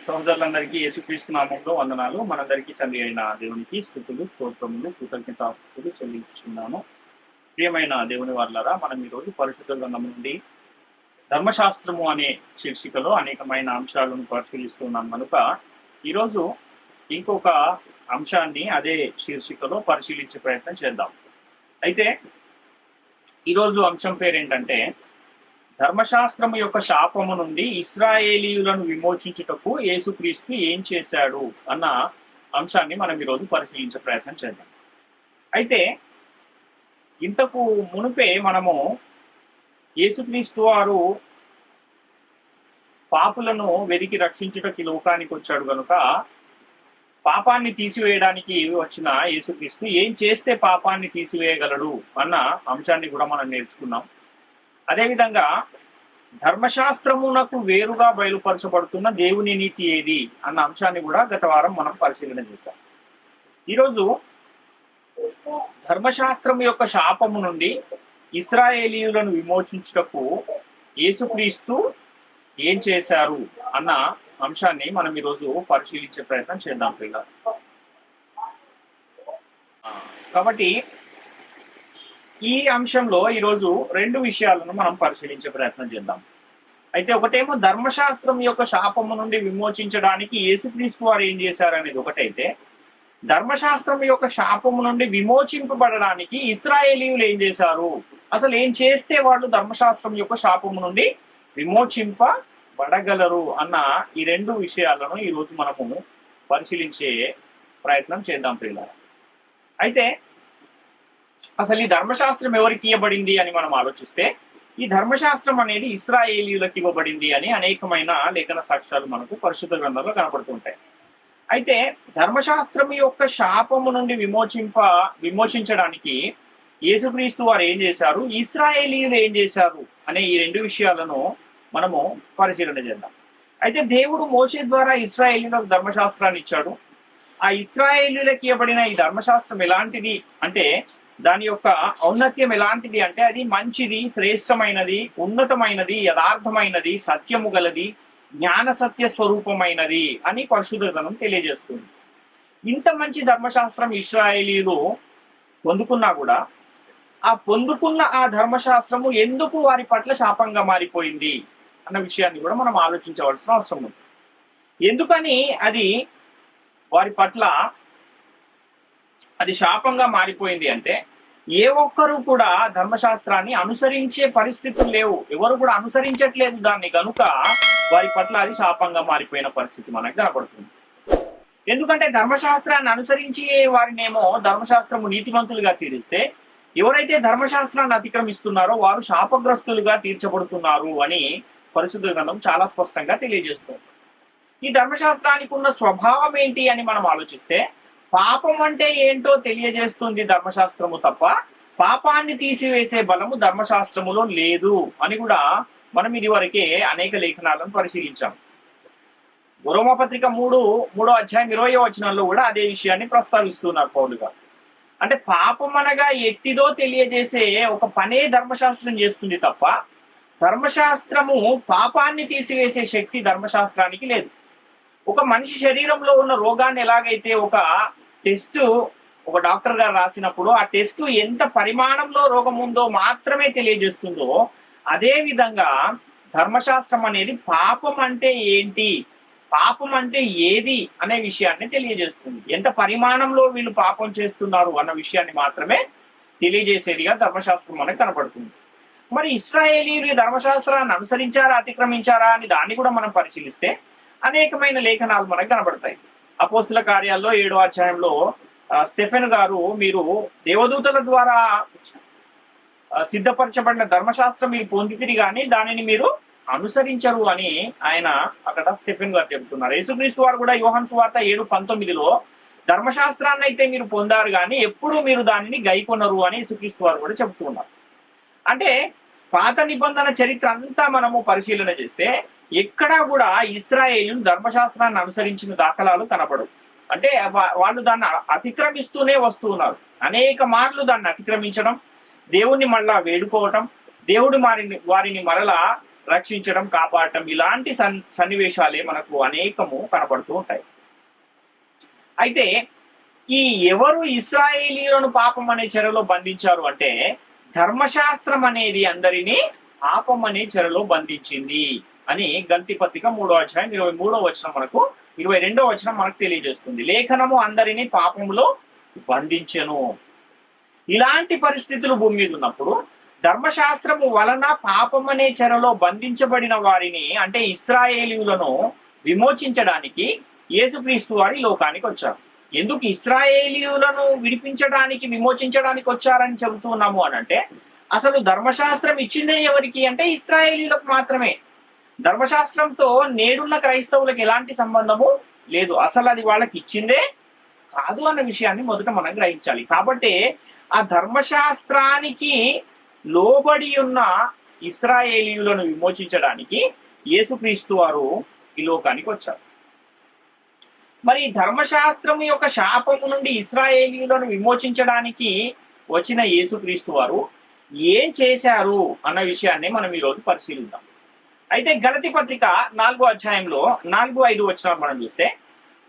సహోదరులందరికీ యేసుక్రీస్తు నామంలో వందనాలు. మనందరికీ తండ్రి అయిన దేవునికి స్తుతులు, స్తోత్రములు, కృతజ్ఞతాస్తుతులు చెల్లించుచున్నాను. ప్రియమైన దేవుని వారలారా, మనం ఈరోజు పరిశుద్ధ గ్రంథం నుండి ధర్మశాస్త్రము అనే శీర్షికలో అనేకమైన అంశాలను పరిశీలిస్తున్నాం కనుక ఈరోజు ఇంకొక అంశాన్ని అదే శీర్షికలో పరిశీలించే ప్రయత్నం చేద్దాం. అయితే ఈరోజు అంశం పేరేంటంటే ధర్మశాస్త్రము యొక్క శాపము నుండి ఇశ్రాయేలీయులను విమోచించుటకు యేసుక్రీస్తు ఏం చేశాడు అన్న అంశాన్ని మనం ఈరోజు పరిశీలించే ప్రయత్నం చేద్దాం. అయితే ఇంతకు మునుపే మనము యేసుక్రీస్తు వారు పాపులను వెదికి రక్షించుటకి లోకానికి వచ్చాడు కనుక పాపాన్ని తీసివేయడానికి వచ్చిన యేసుక్రీస్తు ఏం చేస్తే పాపాన్ని తీసివేయగలడు అన్న అంశాన్ని కూడా మనం నేర్చుకున్నాం. అదేవిధంగా ధర్మశాస్త్రమునకు వేరుగా బయలుపరచబడుతున్న దేవుని నీతి ఏది అన్న అంశాన్ని కూడా గత వారం మనం పరిశీలన చేశాం. ఈరోజు ధర్మశాస్త్రము యొక్క శాపము నుండి ఇశ్రాయేలీయులను విమోచించుటకు యేసుక్రీస్తు ఏం చేశారు అన్న అంశాన్ని మనం ఈరోజు పరిశీలించే ప్రయత్నం చేద్దాం పిల్లలు. కాబట్టి ఈ అంశంలో ఈరోజు రెండు విషయాలను మనం పరిశీలించే ప్రయత్నం చేద్దాం. అయితే ఒకటేమో ధర్మశాస్త్రం యొక్క శాపము నుండి విమోచించడానికి యేసుక్రీస్తు వారు ఏం చేశారనేది ఒకటైతే, ధర్మశాస్త్రం యొక్క శాపము నుండి విమోచింపబడడానికి ఇశ్రాయేలీయులు ఏం చేశారు, అసలు ఏం చేస్తే వాళ్ళు ధర్మశాస్త్రం యొక్క శాపము నుండి విమోచింపబడగలరు అన్న ఈ రెండు విషయాలను ఈరోజు మనము పరిశీలించే ప్రయత్నం చేద్దాం పిల్లలు. అయితే అసలు ఈ ధర్మశాస్త్రం ఎవరికి ఇవ్వబడింది అని మనం ఆలోచిస్తే, ఈ ధర్మశాస్త్రం అనేది ఇశ్రాయేలీయులకు ఇవ్వబడింది అని అనేకమైన లేఖన సాక్ష్యాలు మనకు పరిశుద్ధ గ్రంథంలో కనపడుతుంటాయి. అయితే ధర్మశాస్త్రం యొక్క శాపము నుండి విమోచించడానికి యేసుక్రీస్తు వారు ఏం చేశారు, ఇశ్రాయేలీయులు ఏం చేశారు అనే ఈ రెండు విషయాలను మనము పరిశీలన చేద్దాం. అయితే దేవుడు మోషే ద్వారా ఇశ్రాయేలీయులకు ధర్మశాస్త్రాన్ని ఇచ్చాడు. ఆ ఇశ్రాయేలీయులకు ఇవ్వబడిన ఈ ధర్మశాస్త్రం ఎలాంటిది అంటే, దాని యొక్క ఔన్నత్యం ఎలాంటిది అంటే, అది మంచిది, శ్రేష్టమైనది, ఉన్నతమైనది, యథార్థమైనది, సత్యము గలది, జ్ఞాన సత్య స్వరూపమైనది అని పరిశుద్ధ గ్రంథం తెలియజేస్తుంది. ఇంత మంచి ధర్మశాస్త్రం ఇశ్రాయేలీయులు పొందుకున్నా కూడా పొందుకున్న ఆ ధర్మశాస్త్రము ఎందుకు వారి పట్ల శాపంగా మారిపోయింది అన్న విషయాన్ని కూడా మనం ఆలోచించవలసిన అవసరం ఉంది. ఎందుకని అది వారి పట్ల అది శాపంగా మారిపోయింది అంటే, ఏ ఒక్కరు కూడా ధర్మశాస్త్రాన్ని అనుసరించే పరిస్థితులు లేవు, ఎవరు కూడా అనుసరించట్లేదు దాన్ని, కనుక వారి పట్ల అది శాపంగా మారిపోయిన పరిస్థితి మనకు కనపడుతుంది. ఎందుకంటే ధర్మశాస్త్రాన్ని అనుసరించి వారినేమో ధర్మశాస్త్రము నీతిమంతులుగా తీరిస్తే, ఎవరైతే ధర్మశాస్త్రాన్ని అతిక్రమిస్తున్నారో వారు శాపగ్రస్తులుగా తీర్చబడుతున్నారు అని పరిశుద్ధ గ్రంథం చాలా స్పష్టంగా తెలియజేస్తుంది. ఈ ధర్మశాస్త్రానికి ఉన్న స్వభావం ఏంటి అని మనం ఆలోచిస్తే, పాపం అంటే ఏంటో తెలియజేస్తుంది ధర్మశాస్త్రము తప్ప పాపాన్ని తీసివేసే బలము ధర్మశాస్త్రములో లేదు అని కూడా మనం ఇదివరకే అనేక లేఖనాలను పరిశీలించాం. రోమాపత్రిక 3వ అధ్యాయం 20వ వచనంలో కూడా అదే విషయాన్ని ప్రస్తావిస్తున్నారు పౌలు గారు. అంటే పాపం అనగా ఎట్టిదో తెలియజేసే ఒక పనే ధర్మశాస్త్రం చేస్తుంది తప్ప ధర్మశాస్త్రము పాపాన్ని తీసివేసే శక్తి ధర్మశాస్త్రానికి లేదు. ఒక మనిషి శరీరంలో ఉన్న రోగాన్ని ఎలాగైతే ఒక డాక్టర్ గారు రాసినప్పుడు ఆ టెస్ట్ ఎంత పరిమాణంలో రోగం ఉందో మాత్రమే తెలియజేస్తుందో, అదే విధంగా ధర్మశాస్త్రం అనేది పాపం అంటే ఏంటి, పాపం అంటే ఏది అనే విషయాన్ని తెలియజేస్తుంది. ఎంత పరిమాణంలో వీళ్ళు పాపం చేస్తున్నారు అన్న విషయాన్ని మాత్రమే తెలియజేసేదిగా ధర్మశాస్త్రం మనకు కనపడుతుంది. మరి ఇశ్రాయేలీయులు ధర్మశాస్త్రాన్ని అనుసరించారా, అతిక్రమించారా అని దాన్ని కూడా మనం పరిశీలిస్తే అనేకమైన లేఖనాలు మనకు కనబడతాయి. అపోస్తుల కార్యాల్లో 7వ అధ్యాయంలో స్టెఫెన్ గారు, మీరు దేవదూతల ద్వారా సిద్ధపరచబడిన ధర్మశాస్త్రం మీరు పొందితిరి కానీ దానిని మీరు అనుసరించరు అని ఆయన అక్కడ స్టెఫెన్ గారు చెబుతున్నారు. యేసుక్రీస్తు వారు కూడా యోహాను సువార్త 7:19లో ధర్మశాస్త్రాన్ని అయితే మీరు పొందారు కానీ ఎప్పుడూ మీరు దానిని గైకొనరు అని యేసుక్రీస్తు వారు కూడా చెబుతున్నారు. అంటే పాత నిబంధన చరిత్ర అంతా మనము పరిశీలన చేస్తే ఎక్కడా కూడా ఇశ్రాయేలీయులు ధర్మశాస్త్రాన్ని అనుసరించిన దాఖలాలు కనపడవు. అంటే వాళ్ళు దాన్ని అతిక్రమిస్తూనే వస్తున్నారు. అనేక మార్లు దాన్ని అతిక్రమించడం, దేవుణ్ణి మళ్ళా వేడుకోవటం, దేవుడు వారిని మరలా రక్షించడం, కాపాడటం, ఇలాంటి సన్నివేశాలే మనకు అనేకము కనపడుతూ ఉంటాయి. అయితే ఈ ఎవరు ఇశ్రాయేలీయులను పాపం అనే చెరలో బంధించారు అంటే, ధర్మశాస్త్రం అనేది అందరినీ పాపం అనే చెరలో బంధించింది అని గల్తీ పత్రిక 3వ అధ్యాయం 23వ వచనం మనకు 22వ వచనం మనకు తెలియజేస్తుంది. లేఖనము అందరినీ పాపంలో బంధించెను. ఇలాంటి పరిస్థితులు భూమి మీద ఉన్నప్పుడు ధర్మశాస్త్రము వలన పాపం అనే చెరలో బంధించబడిన వారిని, అంటే ఇశ్రాయేలీయులను విమోచించడానికి యేసుక్రీస్తు వారి లోకానికి వచ్చారు. ఎందుకు ఇశ్రాయేలీయులను విడిపించడానికి, విమోచించడానికి వచ్చారని చెబుతున్నాము అని అంటే, అసలు ధర్మశాస్త్రం ఇచ్చిందే ఎవరికి అంటే ఇశ్రాయేలీయులకు మాత్రమే. ధర్మశాస్త్రంతో నేడున్న క్రైస్తవులకు ఎలాంటి సంబంధము లేదు. అసలు అది వాళ్ళకి ఇచ్చిందే కాదు అన్న విషయాన్ని మొదట మనం గ్రహించాలి. కాబట్టి ఆ ధర్మశాస్త్రానికి లోబడి ఉన్న ఇశ్రాయేలీయులను విమోచించడానికి యేసుక్రీస్తు వారు ఈ లోకానికి వచ్చారు. మరి ధర్మశాస్త్రము యొక్క శాపము నుండి ఇశ్రాయేలీయులను విమోచించడానికి వచ్చిన యేసుక్రీస్తు వారు ఏం చేశారు అన్న విషయాన్ని మనం ఈరోజు పరిశీలిద్దాం. అయితే గలతీ పత్రిక 4వ అధ్యాయంలో 4-5 వచనాలు మనం చూస్తే,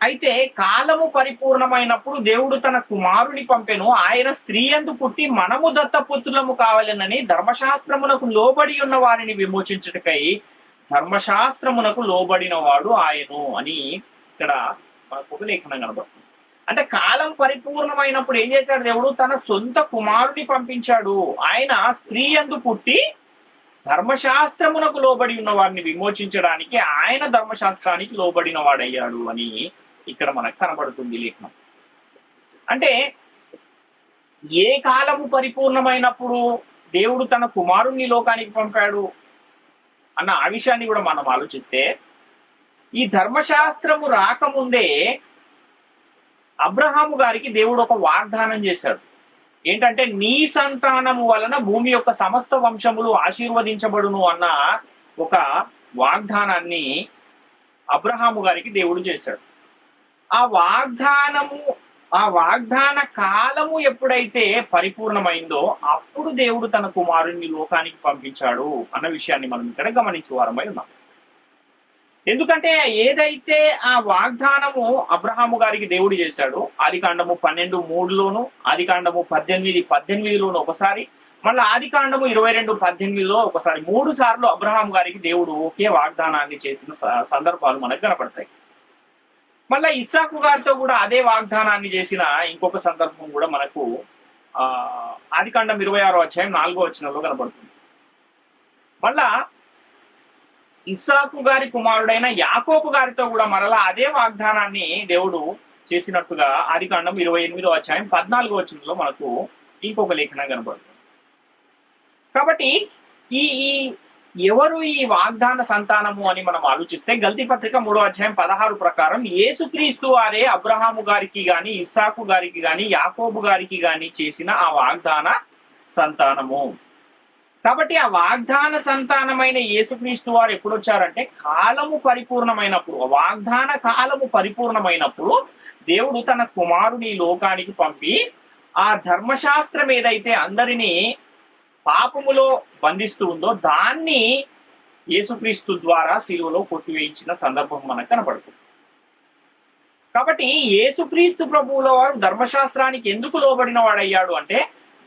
అయితే కాలము పరిపూర్ణమైనప్పుడు దేవుడు తన కుమారుని పంపెను, ఆయన స్త్రీ యందు పుట్టి మనము దత్తపుత్రులము కావాలనని ధర్మశాస్త్రమునకు లోబడి ఉన్న వారిని విమోచించుటకై ధర్మశాస్త్రమునకు లోబడిన వాడు ఆయను అని ఇక్కడ మనకు ఒక లేఖనం కనబడుతుంది. అంటే కాలం పరిపూర్ణమైనప్పుడు ఏం చేశాడు దేవుడు? తన సొంత కుమారుని పంపించాడు. ఆయన స్త్రీ యందు పుట్టి ధర్మశాస్త్రమునకు లోబడి ఉన్న వారిని విమోచించడానికి ఆయన ధర్మశాస్త్రానికి లోబడిన వాడయ్యాడు అని ఇక్కడ మనకు కనబడుతుంది లేఖనం. అంటే ఏ కాలము పరిపూర్ణమైనప్పుడు దేవుడు తన కుమారుణ్ణి లోకానికి పంపాడు అన్న ఆ విషయాన్ని కూడా మనం ఆలోచిస్తే, ఈ ధర్మశాస్త్రము రాకముందే అబ్రహాము గారికి దేవుడు ఒక వాగ్దానం చేశాడు. ఏంటంటే, నీ సంతానము వలన భూమి యొక్క సమస్త వంశములు ఆశీర్వదించబడును అన్న ఒక వాగ్దానాన్ని అబ్రహాము గారికి దేవుడు చేశాడు. ఆ వాగ్దాన కాలము ఎప్పుడైతే పరిపూర్ణమైందో అప్పుడు దేవుడు తన కుమారుణ్ణి లోకానికి పంపించాడు అన్న విషయాన్ని మనం ఇక్కడ గమనించే వారమై ఉన్నాం. ఎందుకంటే ఏదైతే ఆ వాగ్దానము అబ్రహాము గారికి దేవుడు చేశాడు, ఆదికాండము 12:3లోను, ఆదికాండము 18:18లోను ఒకసారి, మళ్ళీ ఆదికాండము 22:18లో ఒకసారి, 3 సార్లు అబ్రహాము గారికి దేవుడు ఒకే వాగ్దానాన్ని చేసిన సందర్భాలు మనకు కనపడతాయి. మళ్ళీ ఇస్సాకు గారితో కూడా అదే వాగ్దానాన్ని చేసిన ఇంకొక సందర్భం కూడా మనకు ఆదికాండం 26వ అధ్యాయం 4వ వచనంలో కనపడుతుంది. మళ్ళా ఇస్సాకు గారి కుమారుడైన యాకోబు గారితో కూడా మరలా అదే వాగ్దానాన్ని దేవుడు చేసినట్టుగా ఆదికాండం 28వ అధ్యాయం 14వ వచనంలో మనకు ఇంకొక లేఖనం కనబడుతుంది. కాబట్టి ఈ ఎవరు ఈ వాగ్దాన సంతానము అని మనం ఆలోచిస్తే, గల్తీ పత్రిక 3వ అధ్యాయం 16 ప్రకారం యేసుక్రీస్తు వారే అబ్రహాము గారికి గాని, ఇస్సాకు గారికి గాని, యాకోబు గారికి గాని చేసిన ఆ వాగ్దాన సంతానము. కాబట్టి ఆ వాగ్దాన సంతానమైన యేసుక్రీస్తు వారు ఎప్పుడు వచ్చారంటే, కాలము పరిపూర్ణమైనప్పుడు, వాగ్దాన కాలము పరిపూర్ణమైనప్పుడు దేవుడు తన కుమారుని లోకానికి పంపి ఆ ధర్మశాస్త్రం ఏదైతే అందరినీ పాపములో బంధిస్తూ ఉందో దాన్ని యేసుక్రీస్తు ద్వారా శిలువలో కొట్టివేయించిన సందర్భం మనకు కనబడుతుంది. కాబట్టి యేసుక్రీస్తు ప్రభువుల వారు ధర్మశాస్త్రానికి ఎందుకు లోబడిన వాడయ్యాడు అంటే,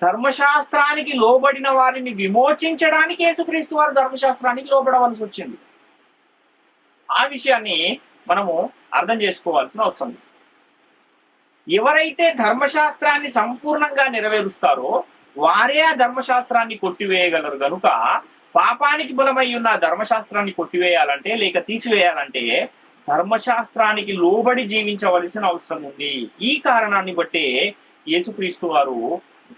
ధర్మశాస్త్రానికి లోబడిన వారిని విమోచించడానికి యేసుక్రీస్తు వారు ధర్మశాస్త్రానికి లోబడవలసి వచ్చింది. ఆ విషయాన్ని మనము అర్థం చేసుకోవాల్సిన అవసరం ఉంది. ఎవరైతే ధర్మశాస్త్రాన్ని సంపూర్ణంగా నెరవేరుస్తారో వారే ఆ ధర్మశాస్త్రాన్ని కొట్టివేయగలరు. కనుక పాపానికి బలమై ఉన్న ధర్మశాస్త్రాన్ని కొట్టివేయాలంటే, లేక తీసివేయాలంటే ధర్మశాస్త్రానికి లోబడి జీవించవలసిన అవసరం ఉంది. ఈ కారణాన్ని బట్టే యేసుక్రీస్తు వారు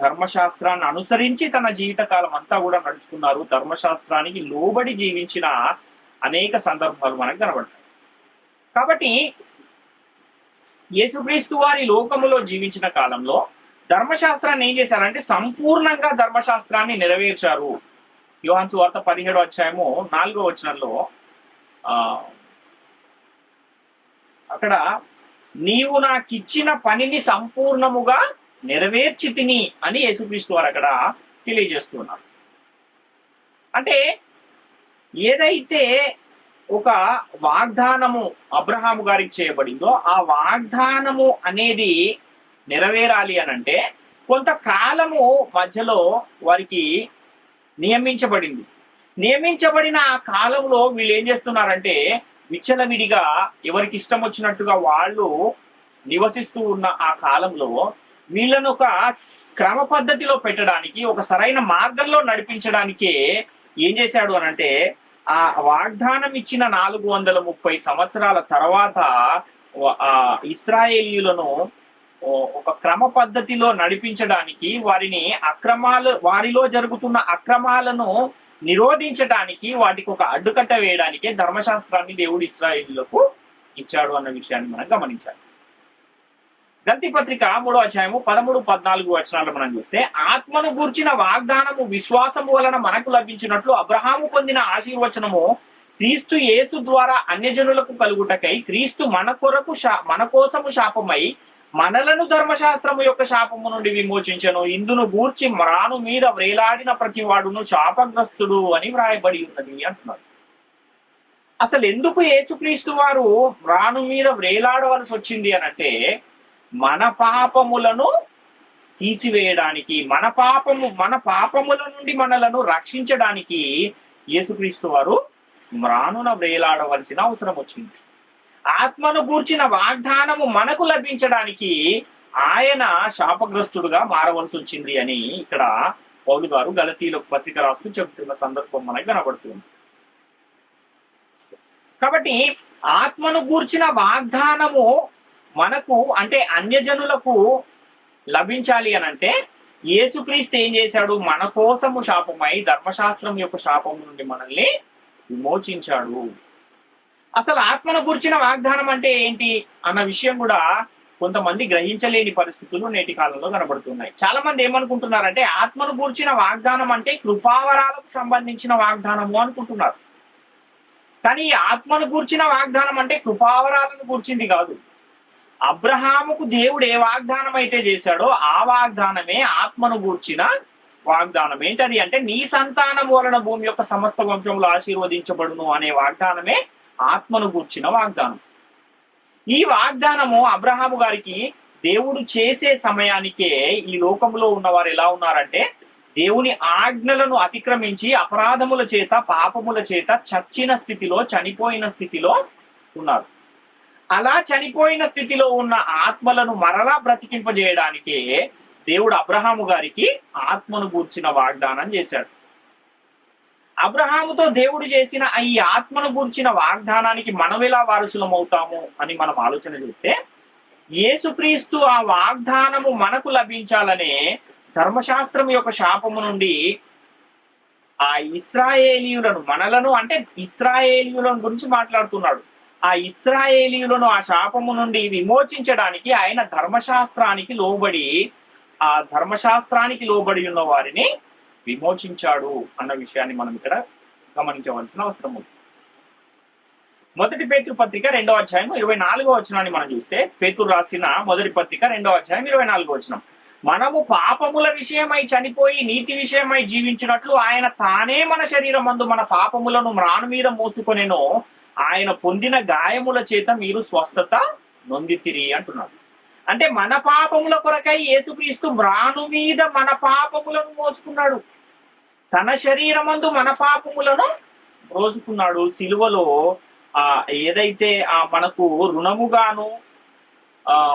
ధర్మశాస్త్రాన్ని అనుసరించి తన జీవితకాలం అంతా కూడా నడుచుకున్నారు. ధర్మశాస్త్రానికి లోబడి జీవించిన అనేక సందర్భాలు మనకు కనబడతాయి. కాబట్టి యేసుక్రీస్తు వారి లోకములో జీవించిన కాలంలో ధర్మశాస్త్రాన్ని ఏం చేశారంటే, సంపూర్ణంగా ధర్మశాస్త్రాన్ని నెరవేర్చారు. యోహాను సువార్త 17వ అధ్యాయము 4వ వచనంలో అక్కడ, నీవు నాకిచ్చిన పనిని సంపూర్ణముగా నెరవేర్చి తిని అని యేసుక్రీస్తు వారు అక్కడ తెలియజేస్తున్నారు. అంటే ఏదైతే ఒక వాగ్దానము అబ్రహాము గారికి చేయబడిందో ఆ వాగ్దానము అనేది నెరవేరాలి అనంటే కొంతకాలము మధ్యలో వారికి నియమించబడింది. నియమించబడిన ఆ కాలంలో వీళ్ళు ఏం చేస్తున్నారంటే విచ్చలవిడిగా ఎవరికి ఇష్టం వచ్చినట్టుగా వాళ్ళు నివసిస్తూ ఉన్న ఆ కాలంలో వీళ్ళను ఒక క్రమ పద్ధతిలో పెట్టడానికి, ఒక సరైన మార్గంలో నడిపించడానికే ఏం చేశాడు అనంటే ఆ వాగ్దానం ఇచ్చిన 430 సంవత్సరాల తర్వాత ఆ ఇశ్రాయేలీయులను ఒక క్రమ పద్ధతిలో నడిపించడానికి, వారిలో జరుగుతున్న అక్రమాలను నిరోధించడానికి, వాటికి ఒక అడ్డుకట్ట వేయడానికే ధర్మశాస్త్రాన్ని దేవుడు ఇశ్రాయేలీయులకు ఇచ్చాడు అన్న విషయాన్ని మనం గమనించాలి. గల్తీ పత్రిక 3వ అధ్యాయము 13-14 వచనాలు మనం చూస్తే, ఆత్మను గూర్చిన వాగ్దానము విశ్వాసము వలన మనకు లభించినట్లు అబ్రహాము పొందిన ఆశీర్వచనము క్రీస్తు యేసు ద్వారా అన్యజనులకు కలుగుటకై క్రీస్తు మన కోసము శాపమై మనలను ధర్మశాస్త్రము యొక్క శాపము నుండి విమోచించను. ఇందును గూర్చి మ్రాను మీద వ్రేలాడిన ప్రతి వాడును శాపగ్రస్తుడు అని వ్రాయబడి ఉన్నది అంటున్నారు. అసలు ఎందుకు యేసుక్రీస్తు వారు మ్రాను మీద వ్రేలాడవలసి వచ్చింది అనంటే మన పాపములను తీసివేయడానికి, మన పాపముల నుండి మనలను రక్షించడానికి యేసుక్రీస్తు వారు మ్రానున వ్రేలాడవలసిన అవసరం వచ్చింది. ఆత్మను గూర్చిన వాగ్దానము మనకు లభించడానికి ఆయన శాపగ్రస్తుడుగా మారవలసి వచ్చింది అని ఇక్కడ పౌలు గారు గలతీయులకు పత్రిక రాస్తూ చెబుతున్న సందర్భం మనకు కనబడుతుంది. కాబట్టి ఆత్మను గూర్చిన వాగ్దానము మనకు అంటే అన్యజనులకు లభించాలి అనంటే యేసుక్రీస్తు ఏం చేశాడు? మన కోసము శాపమై ధర్మశాస్త్రం యొక్క శాపం నుండి మనల్ని విమోచించాడు. అసలు ఆత్మను గురించిన వాగ్దానం అంటే ఏంటి అన్న విషయం కూడా కొంతమంది గ్రహించలేని పరిస్థితులు నేటి కాలంలో కనబడుతున్నాయి. చాలా మంది ఏమనుకుంటున్నారంటే ఆత్మను గూర్చిన వాగ్దానం అంటే కృపావరాలకు సంబంధించిన వాగ్దానము అనుకుంటున్నారు. కానీ ఈ ఆత్మను గూర్చిన వాగ్దానం అంటే కృపావరాలను గూర్చింది కాదు. అబ్రహాముకు దేవుడు ఏ వాగ్దానం అయితే చేశాడో ఆ వాగ్దానమే ఆత్మను గూర్చిన వాగ్దానం. ఏంటది అంటే నీ సంతానం వలన భూమి యొక్క సమస్త వంశంలో ఆశీర్వదించబడును అనే వాగ్దానమే ఆత్మను గూర్చిన వాగ్దానం. ఈ వాగ్దానము అబ్రహాము గారికి దేవుడు చేసే సమయానికే ఈ లోకంలో ఉన్నవారు ఎలా ఉన్నారంటే దేవుని ఆజ్ఞలను అతిక్రమించి అపరాధముల చేత పాపముల చేత చనిపోయిన స్థితిలో ఉన్నారు. అలా చనిపోయిన స్థితిలో ఉన్న ఆత్మలను మరలా బ్రతికింపజేయడానికే దేవుడు అబ్రహాము గారికి ఆత్మను గూర్చిన వాగ్దానం చేశాడు. అబ్రహాముతో దేవుడు చేసిన ఈ ఆత్మను గూర్చిన వాగ్దానానికి మనం ఎలా వారసులం అవుతాము అని మనం ఆలోచన చేస్తే యేసుక్రీస్తు ఆ వాగ్దానము మనకు లభించాలనే ధర్మశాస్త్రం యొక్క శాపము నుండి ఆ ఇశ్రాయేలీయులను మనలను అంటే ఇశ్రాయేలీయులను గురించి మాట్లాడుతున్నాడు. ఆ ఇశ్రాయేలీయులను ఆ శాపము నుండి విమోచించడానికి ఆయన ధర్మశాస్త్రానికి లోబడి ఉన్న వారిని విమోచించాడు అన్న విషయాన్ని మనం ఇక్కడ గమనించవలసిన అవసరం ఉంది. మొదటి పేతురు పత్రిక 2వ అధ్యాయం 24వ వచనాన్ని మనం చూస్తే, పేతురు రాసిన మొదటి పత్రిక 2వ అధ్యాయం 24వ వచనం, మనము పాపముల విషయమై చనిపోయి నీతి విషయమై జీవించినట్లు ఆయన తానే మన శరీరమందు మన పాపములను మ్రాను మీద మోసుకొనెను, ఆయన పొందిన గాయముల చేత మీరు స్వస్థత నొందితిరి అంటున్నాడు. అంటే మన పాపముల కొరకై యేసుక్రీస్తు మ్రాను మీద మన పాపములను మోసుకున్నాడు. తన శరీరమందు మన పాపములను మోసుకున్నాడు. సిలువలో ఏదైతే మనకు రుణముగాను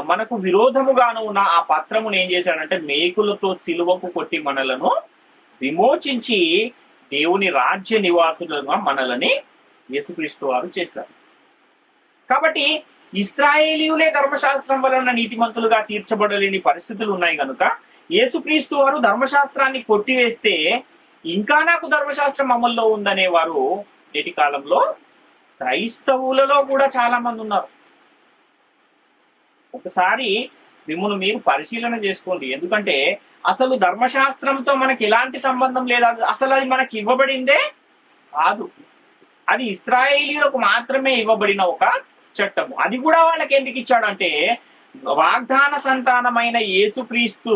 మనకు విరోధముగాను ఉన్న ఆ పత్రమును ఏం చేశాడంటే మేకులతో సిలువకు కొట్టి మనలను విమోచించి దేవుని రాజ్య నివాసులుగా మనల్ని యేసుక్రీస్తు వారు చేశారు. కాబట్టి ఇశ్రాయేలీయులే ధర్మశాస్త్రం వలన నీతిమంతులుగా తీర్చబడలేని పరిస్థితులు ఉన్నాయి కనుక యేసుక్రీస్తు వారు ధర్మశాస్త్రాన్ని కొట్టివేస్తే ఇంకా నాకు ధర్మశాస్త్రం అమల్లో ఉందనే వారు నేటి కాలంలో క్రైస్తవులలో కూడా చాలా మంది ఉన్నారు. ఒకసారి మిమ్మల్ని మీరు పరిశీలన చేసుకోండి. ఎందుకంటే అసలు ధర్మశాస్త్రంతో మనకి ఎలాంటి సంబంధం లేదు. అసలు అది మనకి ఇవ్వబడిందే కాదు. అది ఇశ్రాయేలీయులకు మాత్రమే ఇవ్వబడిన ఒక చట్టము. అది కూడా వాళ్ళకి ఎందుకు ఇచ్చాడంటే వాగ్దాన సంతానమైన యేసుక్రీస్తు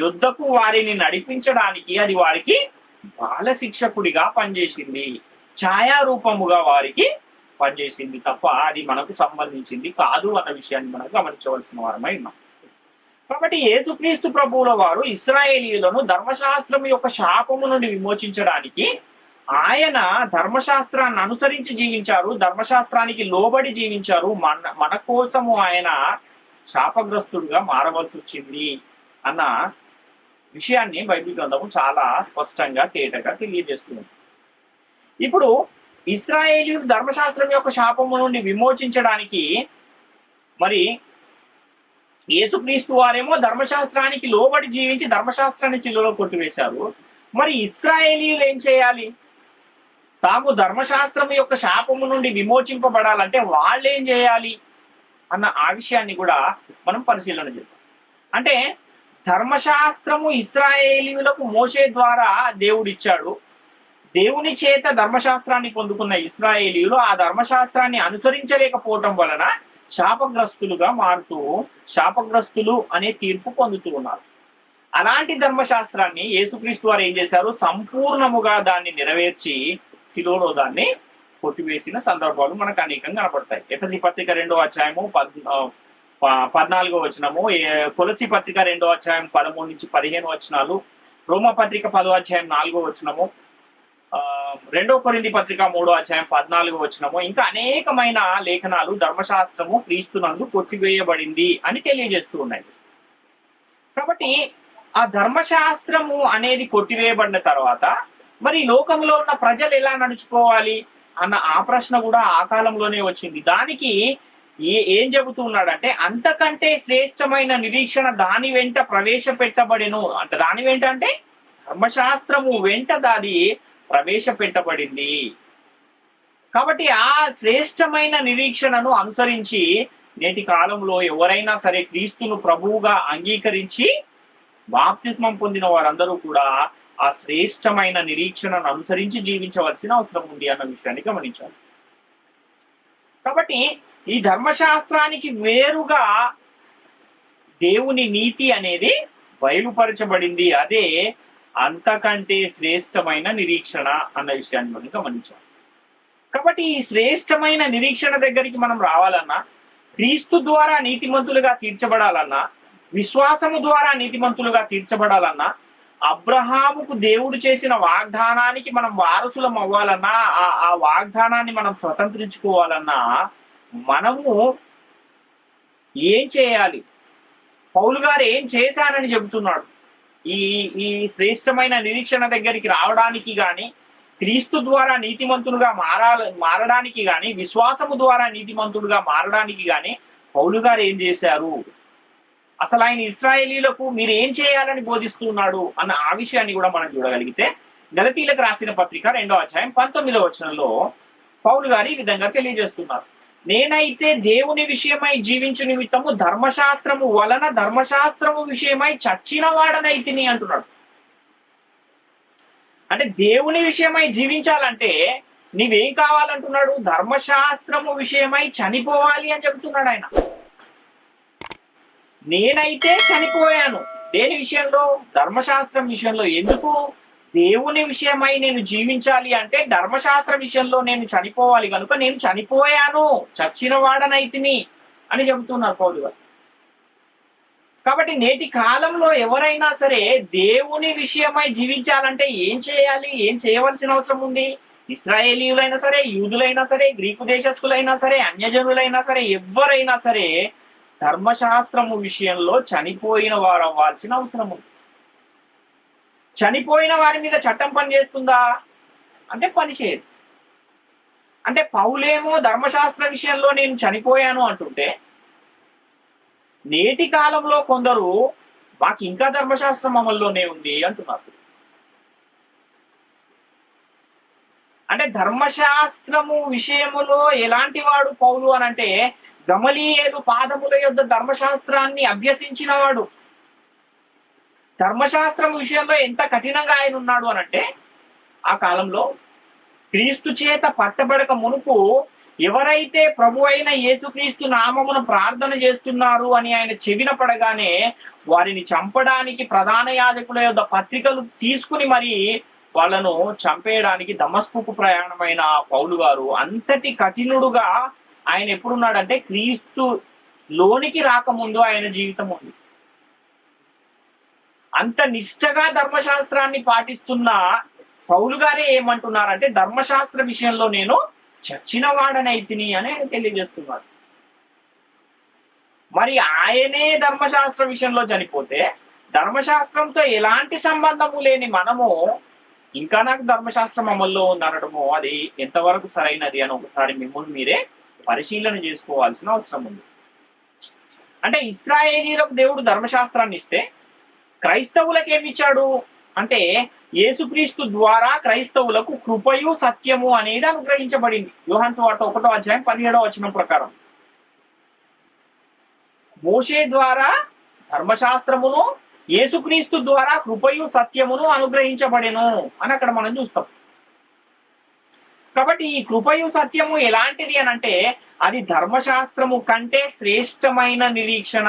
యుద్ధకు వారిని నడిపించడానికి అది వారికి బాల శిక్షకుడిగా పనిచేసింది. ఛాయారూపముగా వారికి పనిచేసింది తప్ప అది మనకు సంబంధించింది కాదు అన్న విషయాన్ని మనం గమనించవలసిన వారమై ఉన్నాం. కాబట్టి యేసుక్రీస్తు ప్రభువుల వారు ఇశ్రాయేలీయులను ధర్మశాస్త్రం యొక్క శాపము నుండి విమోచించడానికి ఆయన ధర్మశాస్త్రాన్ని అనుసరించి జీవించారు, ధర్మశాస్త్రానికి లోబడి జీవించారు. మన కోసము ఆయన శాపగ్రస్తుడుగా మారవలసి వచ్చింది అన్న విషయాన్ని బైబిల్ గ్రంథము చాలా స్పష్టంగా తేటగా తెలియజేస్తుంది. ఇప్పుడు ఇశ్రాయేలీయులు ధర్మశాస్త్రం యొక్క శాపము నుండి విమోచించడానికి మరి యేసుక్రీస్తు వారేమో ధర్మశాస్త్రానికి లోబడి జీవించి ధర్మశాస్త్రాన్ని శిలువలో కొట్టివేశారు. మరి ఇశ్రాయేలీయులు ఏం చేయాలి? తాము ధర్మశాస్త్రం యొక్క శాపము నుండి విమోచింపబడాలంటే వాళ్ళు ఏం చేయాలి అన్న ఆ విషయాన్ని కూడా మనం పరిశీలన చేద్దాం. అంటే ధర్మశాస్త్రము ఇశ్రాయేలీయులకు మోషే ద్వారా దేవుడిచ్చాడు. దేవుని చేత ధర్మశాస్త్రాన్ని పొందుకున్న ఇశ్రాయేలీయులు ఆ ధర్మశాస్త్రాన్ని అనుసరించలేకపోవటం వలన శాపగ్రస్తులుగా మారుతూ శాపగ్రస్తులు అనే తీర్పు పొందుతూ ఉన్నారు. అలాంటి ధర్మశాస్త్రాన్ని యేసుక్రీస్తు వారు ఏం చేశారు? సంపూర్ణముగా దాన్ని నెరవేర్చి శిలువలో దాన్ని కొట్టివేసిన సందర్భాలు మనకు అనేకంగా కనబడతాయి. ఎఫెసీ పత్రిక 2వ అధ్యాయము 14వ వచనము, కొలసీ పత్రిక 2వ అధ్యాయం 13 నుంచి 15 వచనాలు, రోమా పత్రిక 10వ అధ్యాయం 4వ వచనము, 2వ కొరింథీ పత్రిక 3వ అధ్యాయం 14వ వచనము, ఇంకా అనేకమైన లేఖనాలు ధర్మశాస్త్రము క్రీస్తునందు కొట్టివేయబడింది అని తెలియజేస్తూ ఉన్నాయి. కాబట్టి ఆ ధర్మశాస్త్రము అనేది కొట్టివేయబడిన తర్వాత మరి లోకంలో ఉన్న ప్రజలు ఎలా నడుచుకోవాలి అన్న ఆ ప్రశ్న కూడా ఆ కాలంలోనే వచ్చింది. దానికి ఏం చెబుతూ ఉన్నాడంటే, అంతకంటే శ్రేష్టమైన నిరీక్షణ దాని వెంట ప్రవేశపెట్టబడెను. అంటే దాని వెంట అంటే ధర్మశాస్త్రము వెంట దాది ప్రవేశపెట్టబడింది. కాబట్టి ఆ శ్రేష్టమైన నిరీక్షణను అనుసరించి నేటి కాలంలో ఎవరైనా సరే క్రీస్తును ప్రభువుగా అంగీకరించి బాప్తిస్మం పొందిన వారందరూ కూడా ఆ శ్రేష్టమైన నిరీక్షణను అనుసరించి జీవించవలసిన అవసరం ఉంది అన్న విషయాన్ని గమనించాలి. కాబట్టి ఈ ధర్మశాస్త్రానికి వేరుగా దేవుని నీతి అనేది బయలుపరచబడింది. అదే అంతకంటే శ్రేష్టమైన నిరీక్షణ అన్న విషయాన్ని మనం గమనించాలి. కాబట్టి ఈ శ్రేష్టమైన నిరీక్షణ దగ్గరికి మనం రావాలన్నా, క్రీస్తు ద్వారా నీతిమంతులుగా తీర్చబడాలన్నా, విశ్వాసము ద్వారా నీతిమంతులుగా తీర్చబడాలన్నా, అబ్రహాముకు దేవుడు చేసిన వాగ్దానానికి మనం వారసులం అవ్వాలన్నా, ఆ వాగ్దానాన్ని మనం స్వతంత్రించుకోవాలన్నా మనము ఏం చేయాలి? పౌలు గారు ఏం చేశానని చెబుతున్నాడు. ఈ శ్రేష్టమైన నిరీక్షణ దగ్గరికి రావడానికి గాని, క్రీస్తు ద్వారా నీతిమంతులుగా మారడానికి గాని, విశ్వాసము ద్వారా నీతిమంతులుగా మారడానికి గాని పౌలు గారు ఏం చేశారు? అసలు ఆయన ఇశ్రాయేలీయులకు మీరు ఏం చేయాలని బోధిస్తున్నాడు అన్న ఆ విషయాన్ని కూడా మనం చూడగలిగితే, గలతీలకు రాసిన పత్రిక 2వ అధ్యాయం 19వ వచనంలో పౌలు గారు ఈ విధంగా తెలియజేస్తున్నారు. నేనైతే దేవుని విషయమై జీవించు నిమిత్తము ధర్మశాస్త్రము వలన ధర్మశాస్త్రము విషయమై చచ్చిన వాడనైతిని అంటున్నాడు. అంటే దేవుని విషయమై జీవించాలంటే నీవేం కావాలంటున్నాడు? ధర్మశాస్త్రము విషయమై చనిపోవాలి అని చెబుతున్నాడు ఆయన. నేనైతే చనిపోయాను. దేని విషయంలో? ధర్మశాస్త్రం విషయంలో. ఎందుకు? దేవుని విషయమై నేను జీవించాలి అంటే ధర్మశాస్త్ర విషయంలో నేను చనిపోవాలి కనుక నేను చనిపోయాను, చచ్చిన వాడనైతిని అని చెబుతున్నారు పౌలు గారు. కాబట్టి నేటి కాలంలో ఎవరైనా సరే దేవుని విషయమై జీవించాలంటే ఏం చేయాలి? ఏం చేయవలసిన అవసరం ఉంది? ఇశ్రాయేలీయులైనా సరే, యూదులైనా సరే, గ్రీకు దేశస్థులైనా సరే, అన్యజనులైనా సరే, ఎవరైనా సరే ధర్మశాస్త్రము విషయంలో చనిపోయిన వారు అవ్వాల్సిన అవసరం ఉంది. చనిపోయిన వారి మీద చట్టం పనిచేస్తుందా అంటే పని చేయదు. అంటే పౌలేమో ధర్మశాస్త్ర విషయంలో నేను చనిపోయాను అంటుంటే, నేటి కాలంలో కొందరు మాకు ఇంకా ధర్మశాస్త్రం అమల్లోనే ఉంది అంటున్నారు. అంటే ధర్మశాస్త్రము విషయములో ఎలాంటి వాడు పౌలు అని అంటే, గమలీయేలు పాదముల యొద్ద ధర్మశాస్త్రాన్ని అభ్యసించిన వాడు. ధర్మశాస్త్రం విషయంలో ఎంత కఠినంగా ఆయన ఉన్నాడు అనంటే, ఆ కాలంలో క్రీస్తు చేత పట్టబడక మునుపు ఎవరైతే ప్రభు అయిన యేసుక్రీస్తు నామమున ప్రార్థన చేస్తున్నారు అని ఆయన చెవిన పడగానే వారిని చంపడానికి ప్రధాన యాజకుల యొద్ద పత్రికలు తీసుకుని మరి వాళ్ళను చంపేయడానికి దమస్కుకు ప్రయాణమైన పౌలు గారు అంతటి కఠినుడుగా ఆయన ఎప్పుడున్నాడంటే క్రీస్తు లోనికి రాకముందు ఆయన జీవితం ఉంది. అంత నిష్టగా ధర్మశాస్త్రాన్ని పాటిస్తున్న పౌలు గారే ఏమంటున్నారంటే ధర్మశాస్త్ర విషయంలో నేను చచ్చిన వాడనైతిని అని ఆయన తెలియజేస్తున్నారు. మరి ఆయనే ధర్మశాస్త్ర విషయంలో చనిపోతే ధర్మశాస్త్రంతో ఎలాంటి సంబంధము లేని మనము ఇంకా నాకు ధర్మశాస్త్రం అమల్లో ఉందనడము అది ఎంతవరకు సరైనది అని ఒకసారి మిమ్మల్ని మీరే పరిశీలన చేసుకోవాల్సిన అవసరం ఉంది. అంటే ఇశ్రాయేలీయులకు దేవుడు ధర్మశాస్త్రాన్ని ఇస్తే క్రైస్తవులకు ఏమిచ్చాడు అంటే యేసుక్రీస్తు ద్వారా క్రైస్తవులకు కృపయు సత్యము అనేది అనుగ్రహించబడింది. యోహాను సువార్త 1:17 ప్రకారం మోషే ద్వారా ధర్మశాస్త్రమును, యేసుక్రీస్తు ద్వారా కృపయు సత్యమును అనుగ్రహించబడెను అని అక్కడ మనం చూస్తాం. కాబట్టి ఈ కృపయు సత్యము ఎలాంటిది అని అంటే అది ధర్మశాస్త్రము కంటే శ్రేష్టమైన నిరీక్షణ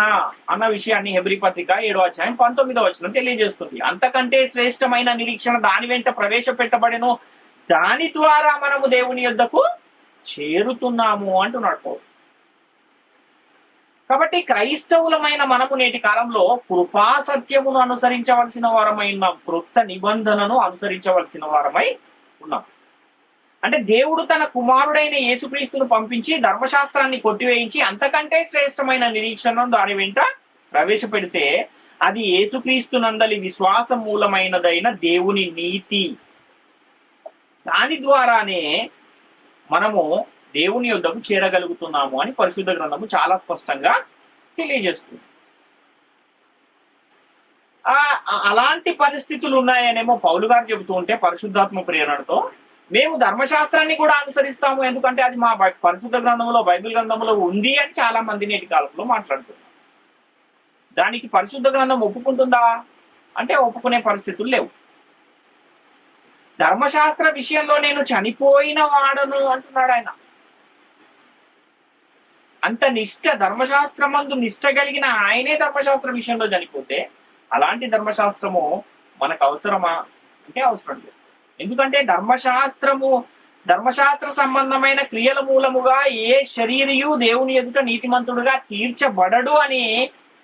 అన్న విషయాన్ని హెబ్రీ పత్రిక 7:19 తెలియజేస్తుంది. అంతకంటే శ్రేష్టమైన నిరీక్షణ దాని వెంట ప్రవేశపెట్టబడెను, దాని ద్వారా మనము దేవుని యొద్దకు చేరుతున్నాము అంటున్నాడు పౌలు. కాబట్టి క్రైస్తవులమైన మనము నేటి కాలంలో కృపా సత్యమును అనుసరించవలసిన వారమై ఉన్నాం, క్రొత్త నిబంధనను అనుసరించవలసిన వారమై ఉన్నాం. అంటే దేవుడు తన కుమారుడైన యేసుక్రీస్తును పంపించి ధర్మశాస్త్రాన్ని కొట్టివేయించి అంతకంటే శ్రేష్టమైన నిరీక్షణను దాని వెంట ప్రవేశపెడితే అది యేసుక్రీస్తు నందలి విశ్వాసం మూలమైనదైన దేవుని నీతి. దాని ద్వారానే మనము దేవుని యొద్దకు చేరగలుగుతున్నాము అని పరిశుద్ధ గ్రంథము చాలా స్పష్టంగా తెలియజేస్తుంది. అలాంటి పరిస్థితులు ఉన్నాయనేమో పౌలు గారు చెబుతూ ఉంటే పరిశుద్ధాత్మ ప్రేరణతో మేము ధర్మశాస్త్రాన్ని కూడా అనుసరిస్తాము, ఎందుకంటే అది మా పరిశుద్ధ గ్రంథంలో బైబిల్ గ్రంథంలో ఉంది అని చాలా మంది నేటి కాలంలో మాట్లాడుతున్నారు. దానికి పరిశుద్ధ గ్రంథం ఒప్పుకుంటుందా అంటే ఒప్పుకునే పరిస్థితులు లేవు. ధర్మశాస్త్ర విషయంలో నేను చనిపోయిన వాడను అంటున్నాడు ఆయన. అంత నిష్ట, ధర్మశాస్త్రమందు నిష్ట కలిగిన ఆయనే ధర్మశాస్త్ర విషయంలో చనిపోతే అలాంటి ధర్మశాస్త్రము మనకు అవసరమా అంటే అవసరం లేదు. ఎందుకంటే ధర్మశాస్త్ర సంబంధమైన క్రియల మూలముగా ఏ శరీరియు దేవుని ఎదుట నీతిమంతుడుగా తీర్చబడడు అని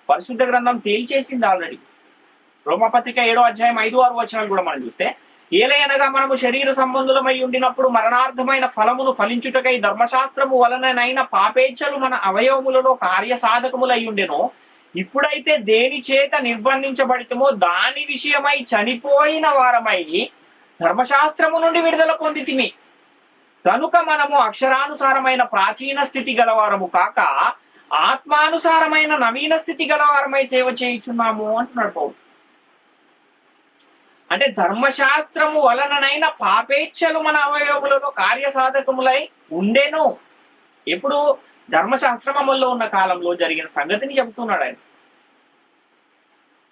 పరిశుద్ధ గ్రంథం తేల్చేసింది ఆల్రెడీ. రోమపత్రిక 7:5-6 కూడా మనం చూస్తే ఏలయనగా మనము శరీర సంబంధులమై ఉండినప్పుడు మరణార్థమైన ఫలమును ఫలించుటకై ధర్మశాస్త్రము వలననైన పాపేచ్ఛలు మన అవయవములలో కార్యసాధకములై ఉండెనో, ఇప్పుడైతే దేని చేత నిర్బంధించబడితమో దాని విషయమై చనిపోయిన వారమై ధర్మశాస్త్రము నుండి విడుదల పొందితిమి. కనుక మనము అక్షరానుసారమైన ప్రాచీన స్థితి గలవారము కాక ఆత్మానుసారమైన నవీన స్థితి గలవారమై సేవ చేయుచున్నాము అంటున్నాడు పౌలు. అంటే ధర్మశాస్త్రము వలననైన పాపేచ్ఛలు మన అవయవములలో కార్యసాధకములై ఉండెను. ఎప్పుడు ధర్మశాస్త్రం అమల్లో ఉన్న కాలంలో జరిగిన సంగతిని చెబుతున్నాడు ఆయన.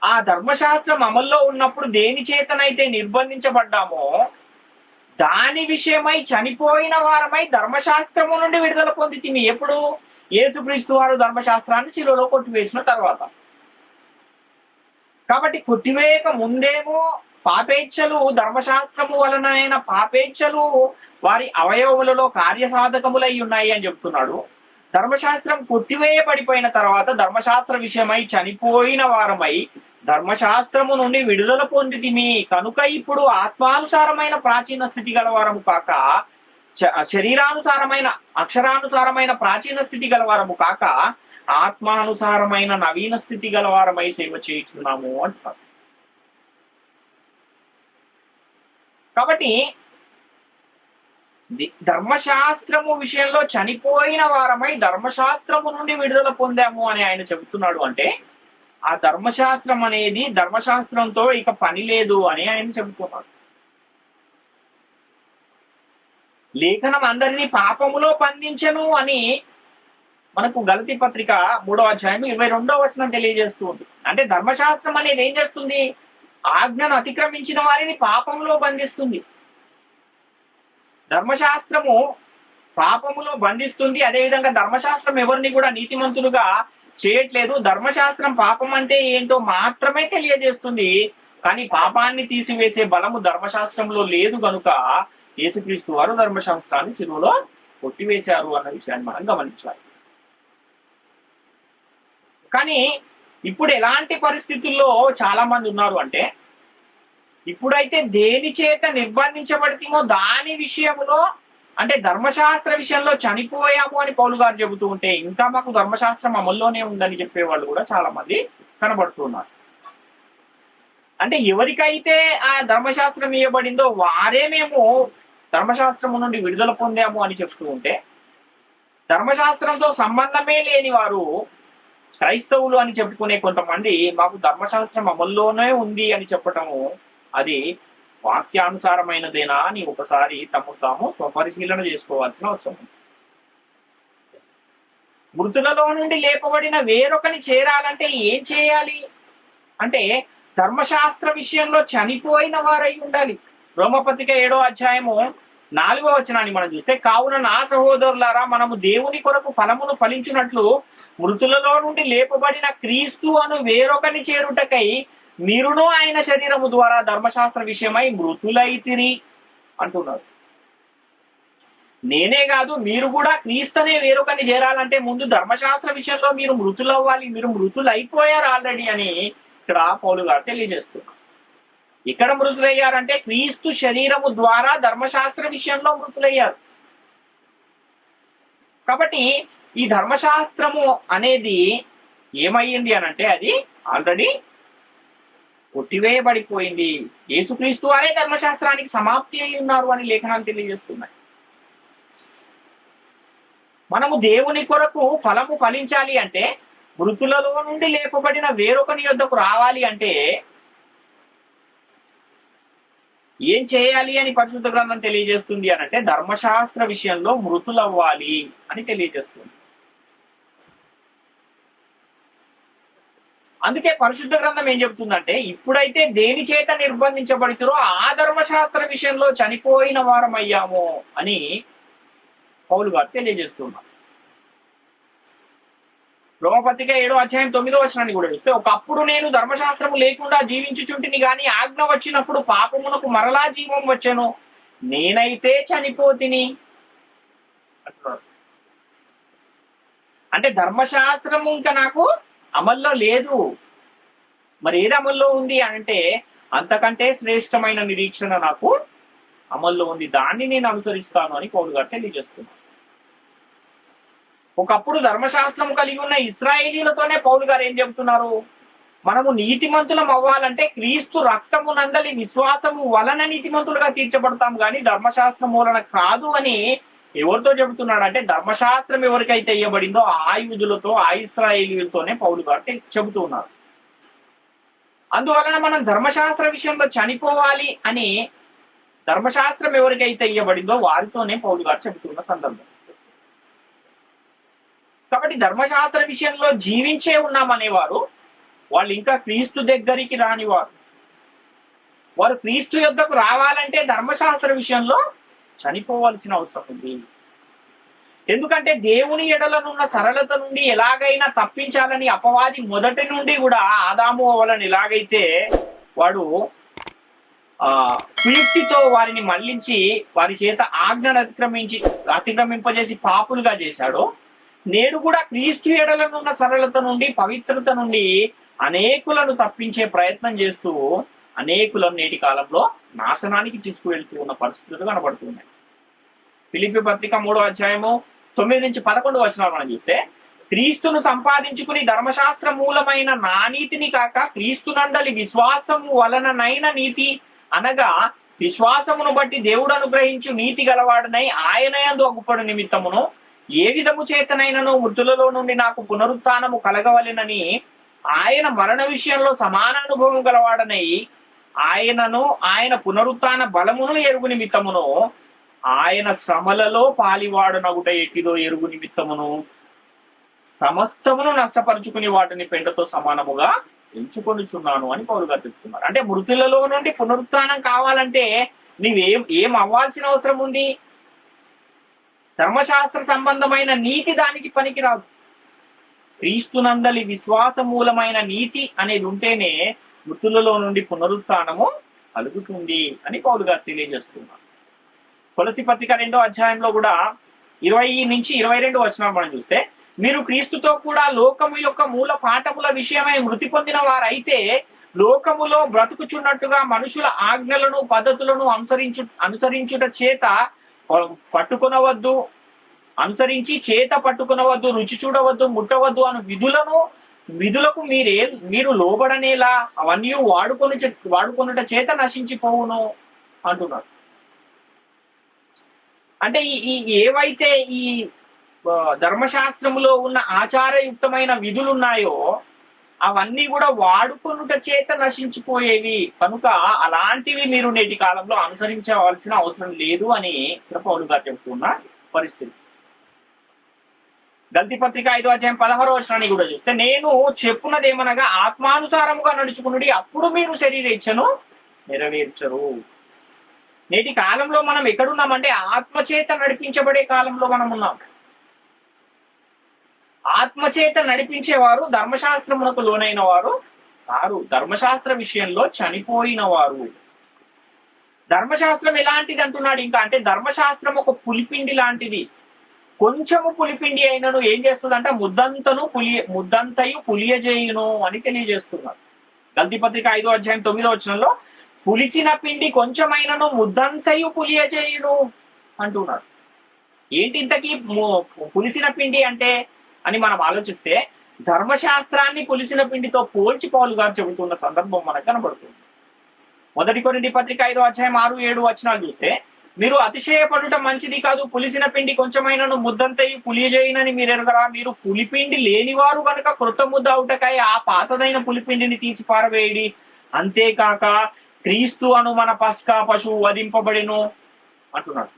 ఆ ధర్మశాస్త్రం అమల్లో ఉన్నప్పుడు దేని చేతనైతే నిర్బంధించబడ్డామో దాని విషయమై చనిపోయిన వారమై ధర్మశాస్త్రము నుండి విడుదల పొందితిమి. ఎప్పుడు? యేసుక్రీస్తు వారు ధర్మశాస్త్రాన్ని శిలువలో కొట్టివేసిన తర్వాత. కాబట్టి కొట్టివేయక ముందేమో పాపేచ్ఛలు, ధర్మశాస్త్రము వలనైన పాపేచ్ఛలు వారి అవయవములలో కార్యసాధకములై ఉన్నాయి అని చెప్తున్నాడు. ధర్మశాస్త్రం కొట్టివేయబడిపోయిన తర్వాత ధర్మశాస్త్ర విషయమై చనిపోయిన వారమై ధర్మశాస్త్రము నుండి విడుదల పొందితిమి. కనుక ఇప్పుడు ఆత్మానుసారమైన ప్రాచీన స్థితి గలవారము కాక శరీరానుసారమైన అక్షరానుసారమైన ప్రాచీన స్థితి గలవారము కాక ఆత్మానుసారమైన నవీన స్థితి గలవారమై సేవ చేయుచున్నాము అంటారు. కాబట్టి ధర్మశాస్త్రము విషయంలో చనిపోయిన వారమై ధర్మశాస్త్రము నుండి విడుదల పొందాము అని ఆయన చెబుతున్నాడు. అంటే ఆ ధర్మశాస్త్రం అనేది ధర్మశాస్త్రంతో ఇక పని లేదు అని ఆయన చెబుతున్నాడు. లేఖనం అందరినీ పాపములో బంధించను అని మనకు గలతీ పత్రిక 3:22 తెలియజేస్తూ ఉంది. అంటే ధర్మశాస్త్రం అనేది ఏం చేస్తుంది? ఆజ్ఞను అతిక్రమించిన వారిని పాపంలో బంధిస్తుంది. ధర్మశాస్త్రము పాపములో బంధిస్తుంది. అదేవిధంగా ధర్మశాస్త్రం ఎవరిని కూడా నీతిమంతులుగా చేయట్లేదు. ధర్మశాస్త్రం పాపం అంటే ఏంటో మాత్రమే తెలియజేస్తుంది, కానీ పాపాన్ని తీసివేసే బలము ధర్మశాస్త్రంలో లేదు కనుక యేసుక్రీస్తు వారు ధర్మశాస్త్రాన్ని శిలువలో కొట్టివేశారు అన్న విషయాన్ని మనం గమనించాలి. కానీ ఇప్పుడు ఎలాంటి పరిస్థితుల్లో చాలా మంది ఉన్నారు అంటే, ఇప్పుడైతే దేని చేత నిర్బంధించబడితేమో దాని విషయంలో, అంటే ధర్మశాస్త్ర విషయంలో చనిపోయాము అని పౌలు గారు చెబుతూ ఉంటే ఇంకా మాకు ధర్మశాస్త్రం అమల్లోనే ఉందని చెప్పేవాళ్ళు కూడా చాలా మంది కనబడుతున్నారు. అంటే ఎవరికైతే ఆ ధర్మశాస్త్రం ఇవ్వబడిందో వారే మేము ధర్మశాస్త్రము నుండి విడుదల పొందాము అని చెప్తూ ఉంటే, ధర్మశాస్త్రంతో సంబంధమే లేని వారు క్రైస్తవులు అని చెప్పుకునే కొంతమంది మాకు ధర్మశాస్త్రం అమల్లోనే ఉంది అని చెప్పటము అది వాక్యానుసారమైనదేనా అని ఒకసారి తాము స్వపరిశీలన చేసుకోవాల్సిన అవసరం ఉంది. మృతులలో నుండి లేపబడిన వేరొకని చేరాలంటే ఏం చేయాలి అంటే ధర్మశాస్త్ర విషయంలో చనిపోయిన వారై ఉండాలి. రోమపత్రిక 7వ అధ్యాయము 4వ వచనాన్ని మనం చూస్తే, కావున నా సహోదరులారా, మనము దేవుని కొరకు ఫలమును ఫలించినట్లు మృతులలో నుండి లేపబడిన క్రీస్తు అను వేరొకని చేరుటకై మీరును ఆయన శరీరము ద్వారా ధర్మశాస్త్ర విషయమై మృతులైతిరి అంటున్నారు. నేనే కాదు, మీరు కూడా క్రీస్తునే వేరొకని చేరాలంటే ముందు ధర్మశాస్త్ర విషయంలో మీరు మృతులవ్వాలి. మీరు మృతులైపోయారు ఆల్రెడీ అని ఇక్కడ పౌలు గారు తెలియజేస్తున్నారు. ఇక్కడ మృతులయ్యారంటే క్రీస్తు శరీరము ద్వారా ధర్మశాస్త్ర విషయంలో మృతులయ్యారు. కాబట్టి ఈ ధర్మశాస్త్రము అనేది ఏమయ్యింది అనంటే అది ఆల్రెడీ కొట్టివేయబడిపోయింది. యేసుక్రీస్తు వారే ధర్మశాస్త్రానికి సమాప్తి అయి ఉన్నారు అని లేఖనాలు తెలియజేస్తున్నాయి. మనము దేవుని కొరకు ఫలము ఫలించాలి అంటే, మృతులలో నుండి లేపబడిన వేరొకని యొద్దకు రావాలి అంటే ఏం చేయాలి అని పరిశుద్ధ గ్రంథం తెలియజేస్తుంది అనంటే ధర్మశాస్త్ర విషయంలో మృతులవ్వాలి అని తెలియజేస్తుంది. అందుకే పరిశుద్ధ గ్రంథం ఏం చెబుతుందంటే, ఇప్పుడైతే దేని చేత నిర్బంధించబడుతురో ఆ ధర్మశాస్త్ర విషయంలో చనిపోయిన వారం అయ్యాము అని పౌలు గారు తెలియజేస్తున్నారు. రోమపత్రిక 7వ అధ్యాయం 9వ వచనాన్ని కూడా చూస్తే, ఒకప్పుడు నేను ధర్మశాస్త్రము లేకుండా జీవించుచుంటిని గాని ఆజ్ఞ వచ్చినప్పుడు పాపమునకు మరలా జీవం వచ్చెను, నేనైతే చనిపోతిని అంటున్నాడు. అంటే ధర్మశాస్త్రము ఇంకా నాకు అమల్లో లేదు. మరి ఏది అమల్లో ఉంది అంటే అంతకంటే శ్రేష్టమైన నిరీక్షణ నాకు అమల్లో ఉంది, దాన్ని నేను అనుసరిస్తాను అని పౌలు గారు తెలియజేస్తున్నాను. ఒకప్పుడు ధర్మశాస్త్రం కలిగి ఉన్న ఇశ్రాయేలీలతోనే పౌలు గారు ఏం చెబుతున్నారు, మనము నీతిమంతులం అవ్వాలంటే క్రీస్తు రక్తము నందలి విశ్వాసము వలన నీతిమంతులుగా తీర్చబడతాం కానీ ధర్మశాస్త్రం వలన కాదు అని ఎవరితో చెబుతున్నాడు అంటే ధర్మశాస్త్రం ఎవరికైతే ఇవ్వబడిందో ఆ యూదులతో, ఆ ఇశ్రాయేలీలతోనే పౌలు గారు చెబుతూ ఉన్నారు. అందువలన మనం ధర్మశాస్త్ర విషయంలో చనిపోవాలి అని ధర్మశాస్త్రం ఎవరికైతే ఇవ్వబడిందో వారితోనే పౌలు గారు చెబుతున్న సందర్భం. కాబట్టి ధర్మశాస్త్ర విషయంలో జీవించే ఉన్నామనేవారు వాళ్ళు ఇంకా క్రీస్తు దగ్గరికి రానివారు. వారు క్రీస్తు యొద్దకు రావాలంటే ధర్మశాస్త్ర విషయంలో చనిపోవాల్సిన అవసరం ఉంది. ఎందుకంటే దేవుని ఎడలనున్న సరళత నుండి ఎలాగైనా తప్పించాలని అపవాది మొదటి నుండి కూడా ఆదాము అవ్వలను ఎలాగైతే వాడు కుయుక్తితో వారిని మళ్లించి వారి చేత ఆజ్ఞను అతిక్రమింపజేసి పాపులుగా చేశాడో, నేడు కూడా క్రీస్తు ఎడలనున్న సరళత నుండి, పవిత్రత నుండి అనేకులను తప్పించే ప్రయత్నం చేస్తూ అనేకులను నేటి కాలంలో నాశనానికి తీసుకువెళ్తూ ఉన్న పరిస్థితులు కనబడుతున్నాయి. ఫిలిప్పీ పత్రిక 3వ అధ్యాయము 9 నుంచి 11 వచనాలు మనం చూస్తే, క్రీస్తును సంపాదించుకుని ధర్మశాస్త్ర మూలమైన నా నీతిని కాక క్రీస్తునందలి విశ్వాసము వలననైన నీతి అనగా విశ్వాసమును బట్టి దేవుడు అనుగ్రహించు నీతి గలవాడనై ఆయన యందు అగుపడు నిమిత్తమును ఏ విధము చేతనైనను మృతులలో నుండి నాకు పునరుత్థానము కలగవలెనని ఆయన మరణ విషయంలో సమాన అనుభవం గలవాడనై ఆయనను ఆయన పునరుత్థాన బలమును ఎరుగు నిమిత్తమును ఆయన శ్రమలలో పాలివాడనగుట ఎట్టిదో ఎరుగు నిమిత్తమును సమస్తమును నష్టపరుచుకుని వాటిని పెంటతో సమానముగా ఎంచుకొనుచున్నాను అని పౌలు గారు చెప్తున్నారు. అంటే మృతులలో నుండి పునరుత్థానం కావాలంటే ఏం అవ్వాల్సిన అవసరం ఉంది? ధర్మశాస్త్ర సంబంధమైన నీతి దానికి పనికిరాదు. క్రీస్తునందలి విశ్వాస మూలమైన నీతి అనేది ఉంటేనే మృతులలో నుండి పునరుత్థానము కలుగుతుంది అని పౌలు గారు తెలియజేస్తున్నారు. కొలస్సీ పత్రిక 2వ అధ్యాయంలో కూడా 20 నుంచి 22 వచనాలు మనం చూస్తే, మీరు క్రీస్తుతో కూడా లోకము యొక్క మూల పాఠముల విషయమై మృతి పొందిన వారైతే లోకములో బ్రతుకుచున్నట్టుగా మనుషుల ఆజ్ఞలను పద్ధతులను అనుసరించుట చేత పట్టుకొనవద్దు, అనుసరించి చేత పట్టుకొనవద్దు, రుచి చూడవద్దు, ముట్టవద్దు అను విధులకు మీరు లోబడనేలా అవన్నీ వాడుకొనుట చేత నశించిపోవును అంటున్నారు. అంటే ఈ ఏవైతే ఈ ధర్మశాస్త్రములో ఉన్న ఆచారయుక్తమైన విధులు ఉన్నాయో అవన్నీ కూడా వాడుకొనుట చేత నశించిపోయేవి కనుక అలాంటివి మీరు నేటి కాలంలో అనుసరించవలసిన అవసరం లేదు అని ఇక్కడ పౌలు గారు చెబుతున్న పరిస్థితి. గల్తీ పత్రిక 5వ అధ్యాయం 16వ వచనాన్ని కూడా చూస్తే, నేను చెప్పున్నదేమనగా ఆత్మానుసారముగా నడుచుకునుడి, అప్పుడు మీరు శరీరేచ్ఛను నెరవేర్చరు. నేటి కాలంలో మనం ఎక్కడున్నామంటే ఆత్మచేత నడిపించబడే కాలంలో మనం ఉన్నాం. ఆత్మచేత నడిపించేవారు ధర్మశాస్త్రమునకు లోనైన వారు కారు, ధర్మశాస్త్ర విషయంలో చనిపోయిన వారు. ధర్మశాస్త్రం ఎలాంటిది అంటున్నాడు ఇంకా అంటే, ధర్మశాస్త్రం ఒక పులిపిండి లాంటిది. కొంచెము పులిపిండి అయినను ఏం చేస్తుందంటే ముద్దంతయు పులియజేయును అని తెలియజేస్తున్నారు. గల్తీ పత్రిక 5వ అధ్యాయం 9వ వచనంలో పులిసిన పిండి కొంచెమైనను ముద్దంతయు పులియజేయును అంటున్నారు. ఏంటి ఇంతకీ పులిసిన పిండి అంటే అని మనం ఆలోచిస్తే, ధర్మశాస్త్రాన్ని పులిసిన పిండితో పోల్చి పౌలు గారు చెబుతున్న సందర్భం మనకు కనబడుతుంది. 1 కొరింథీ పత్రిక 5వ అధ్యాయం 6-7 వచనాలు చూస్తే, మీరు అతిశయపడుట మంచిది కాదు, పులిసిన పిండి కొంచెమైనను ముద్దంతయు పులియజేయునని మీరు ఎరుగరా, మీరు పులిపిండి లేనివారు కనుక క్రొత్త ముద్ద అవుటకాయ ఆ పాతదైన పులిపిండిని తీసి పారవేయడి. అంతేకాక క్రీస్తు అను మన పస్కా పశువు వధింపబడెను అంటున్నాడు.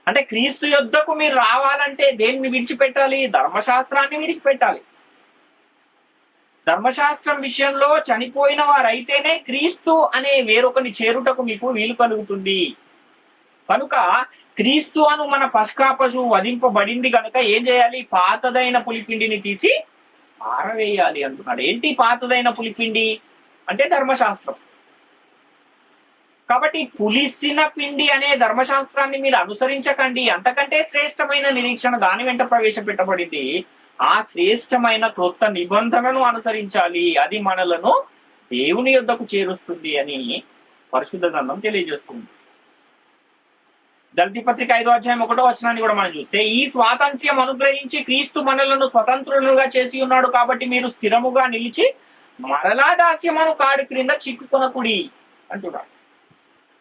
అంటే క్రీస్తు యొద్దకు మీరు రావాలంటే దేన్ని విడిచిపెట్టాలి? ధర్మశాస్త్రాన్ని విడిచిపెట్టాలి. ధర్మశాస్త్రం విషయంలో చనిపోయిన వారైతేనే క్రీస్తు అనే వేరొకని చేరుటకు మీకు వీలు కలుగుతుంది. కనుక క్రీస్తు అను మన పస్కా పశువు వధింపబడింది కనుక ఏం చేయాలి? పాతదైన పులిపిండిని తీసి పారవేయాలి అంటున్నాడు. ఏంటి పాతదైన పులిపిండి అంటే? ధర్మశాస్త్రం. కాబట్టి పులిసిన పిండి అనే ధర్మశాస్త్రాన్ని మీరు అనుసరించకండి, అంతకంటే శ్రేష్టమైన నిరీక్షణ దాని వెంట ప్రవేశపెట్టబడింది. ఆ శ్రేష్టమైన క్రొత్త నిబంధనను అనుసరించాలి, అది మనలను దేవుని యొద్దకు చేరుస్తుంది అని పరిశుద్ధ గ్రంథం తెలియజేస్తుంది. గల్తీ పత్రిక 5వ అధ్యాయం 1వ వచనాన్ని కూడా మనం చూస్తే, ఈ స్వాతంత్ర్యం అనుగ్రహించి క్రీస్తు మనలను స్వతంత్రులుగా చేసి ఉన్నాడు కాబట్టి మీరు స్థిరముగా నిలిచి మరలా దాస్యమను కాడి క్రింద చిక్కుకొనకుడి అంటున్నాడు.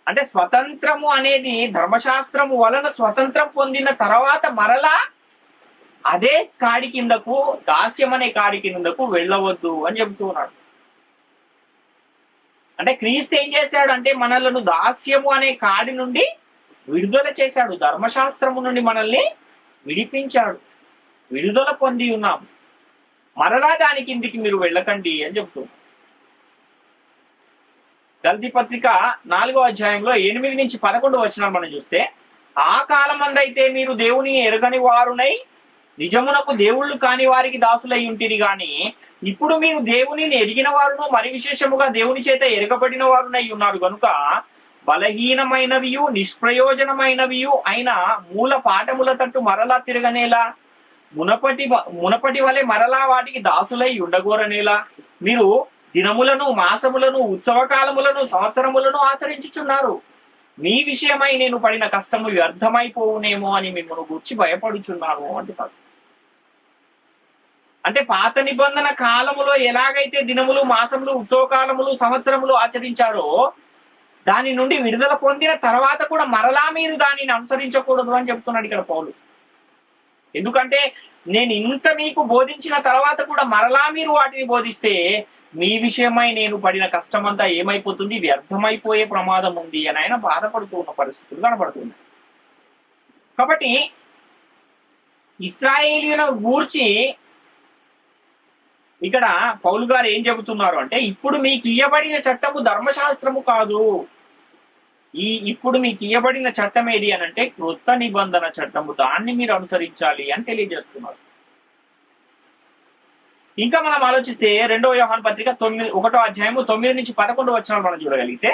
అంటే స్వతంత్రము అనేది ధర్మశాస్త్రము వలన స్వతంత్రం పొందిన తర్వాత మరలా అదే కాడి కిందకు, దాస్యం అనే కాడి కిందకు వెళ్ళవద్దు అని చెబుతూ ఉన్నాడు. అంటే క్రీస్తు ఏం చేశాడు అంటే మనలను దాస్యము అనే కాడి నుండి విడుదల చేశాడు, ధర్మశాస్త్రము నుండి మనల్ని విడిపించాడు, విడుదల పొంది ఉన్నాం, మరలా దాని కిందికి మీరు వెళ్ళకండి అని చెబుతున్నాడు. గల్తీ పత్రిక 4వ అధ్యాయంలో 8 నుంచి 11 వచనాలు మనం చూస్తే, ఆ కాలమందైతే మీరు దేవుని ఎరగని వారునై నిజమునకు దేవుళ్ళు కాని వారికి దాసులై ఉంటిరి గాని, ఇప్పుడు మీరు దేవునిని ఎరిగిన వారును మరి విశేషముగా దేవుని చేత ఎరగబడిన వారునై ఉన్నారు కనుక బలహీనమైనవియు నిష్ప్రయోజనమైనవియు అయిన మూల పాఠముల తట్టు మరలా తిరగనేలా, మునపటి వలె మరలా వాటికి దాసులై ఉండగోరనేలా మీరు దినములను, మాసములను, ఉత్సవ కాలములను, సంవత్సరములను ఆచరించుచున్నారు. మీ విషయమై నేను పడిన కష్టము వ్యర్థమైపోవునేమో అని మిమ్మల్ని గూర్చి భయపడుచున్నాను అంటున్నాడు. అంటే పాత నిబంధన కాలములో ఎలాగైతే దినములు, మాసములు, ఉత్సవ కాలములు, సంవత్సరములు ఆచరించారో దాని నుండి విడుదల పొందిన తర్వాత కూడా మరలా మీరు దానిని అనుసరించకూడదు అని చెప్తున్నాడు ఇక్కడ పౌలు. ఎందుకంటే నేను ఇంత మీకు బోధించిన తర్వాత కూడా మరలా మీరు వాటిని బోధిస్తే మీ విషయమై నేను పడిన కష్టమంతా ఏమైపోతుంది? వ్యర్థమైపోయే ప్రమాదం ఉంది అని ఆయన బాధపడుతూ ఉన్న పరిస్థితులు కనబడుతున్నాయి. కాబట్టి ఇశ్రాయేలీయులను గూర్చి ఇక్కడ పౌలు గారు ఏం చెబుతున్నారు అంటే, ఇప్పుడు మీకు ఇయ్యబడిన చట్టము ధర్మశాస్త్రము కాదు, ఇప్పుడు మీకు ఇయ్యబడిన చట్టం ఏది అని అంటే క్రొత్త నిబంధన చట్టము, దాన్ని మీరు అనుసరించాలి అని తెలియజేస్తున్నారు. ఇంకా మనం ఆలోచిస్తే 2వ యోహాను పత్రిక 1వ అధ్యాయము 9 నుంచి 11 వచనాలు మనం చూడగలిగితే,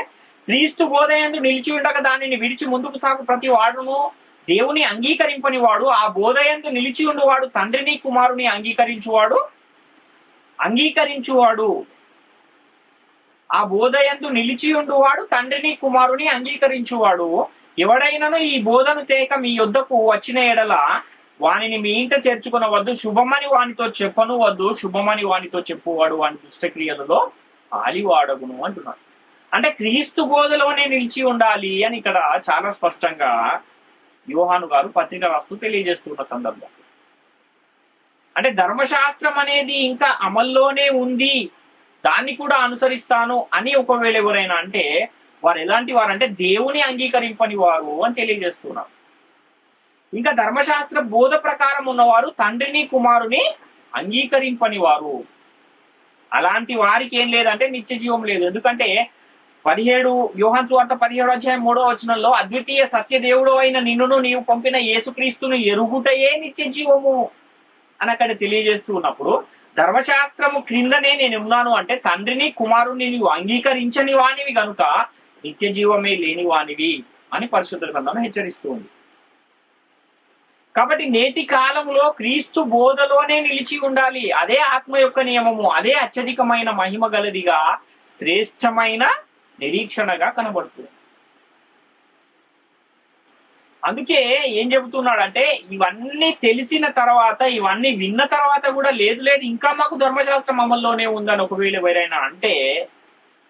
క్రీస్తు బోధయందు నిలిచి ఉండగా దానిని విడిచి ముందుకు సాగు ప్రతి వాడును దేవుని అంగీకరింపని వాడు, ఆ బోధయందు నిలిచి ఉండువాడు తండ్రిని కుమారుని అంగీకరించువాడు ఆ బోధయందు నిలిచి ఉండువాడు తండ్రిని కుమారుని అంగీకరించువాడు. ఎవడైనను ఈ బోధను తేక మీ యొద్దకు వచ్చిన ఎడల వానిని మీ ఇంట చేర్చుకునవద్దు, శుభమని వానితో చెప్పను వద్దు, శుభమని వానితో చెప్పువాడు వాని దుష్టక్రియలలో ఆలివాడగును అంటున్నాడు. అంటే క్రీస్తు బోధలోనే నిలిచి ఉండాలి అని ఇక్కడ చాలా స్పష్టంగా యోహాను గారు పత్రిక రాస్తూ తెలియజేస్తున్న సందర్భం. అంటే ధర్మశాస్త్రం అనేది ఇంకా అమల్లోనే ఉంది, దాన్ని కూడా అనుసరిస్తాను అని ఒకవేళ ఎవరైనా అంటే వారు ఎలాంటి వారు అంటే దేవుని అంగీకరింపని వారు అని తెలియజేస్తున్నారు. ఇంకా ధర్మశాస్త్ర బోధ ప్రకారం ఉన్నవారు తండ్రిని కుమారుని అంగీకరింపని వారు. అలాంటి వారికి ఏం లేదంటే నిత్య జీవం లేదు. ఎందుకంటే 17 యోహాను సువార్త 17వ అధ్యాయం 3వ వచనంలో అద్వితీయ సత్య దేవుడు అయిన నిన్నును నీవు పంపిన యేసుక్రీస్తును ఎరుగుటయే నిత్య జీవము అని అక్కడ తెలియజేస్తూ ఉన్నప్పుడు, ధర్మశాస్త్రము క్రిందనే నేను ఉన్నాను అంటే తండ్రిని కుమారుని నీవు అంగీకరించని వానివి గనుక నిత్య జీవమే లేని వానివి అని పరిశుద్ధ గ్రంథం హెచ్చరిస్తూ ఉంది. కాబట్టి నేటి కాలంలో క్రీస్తు బోధలోనే నిలిచి ఉండాలి. అదే ఆత్మ యొక్క నియమము, అదే అత్యధికమైన మహిమ గలదిగా శ్రేష్టమైన నిరీక్షణగా కనబడుతుంది. అందుకే ఏం చెబుతున్నాడంటే ఇవన్నీ తెలిసిన తర్వాత, ఇవన్నీ విన్న తర్వాత కూడా లేదు ఇంకా మాకు ధర్మశాస్త్రం అమల్లోనే ఉందని ఒకవేళ ఎవరైనా అంటే,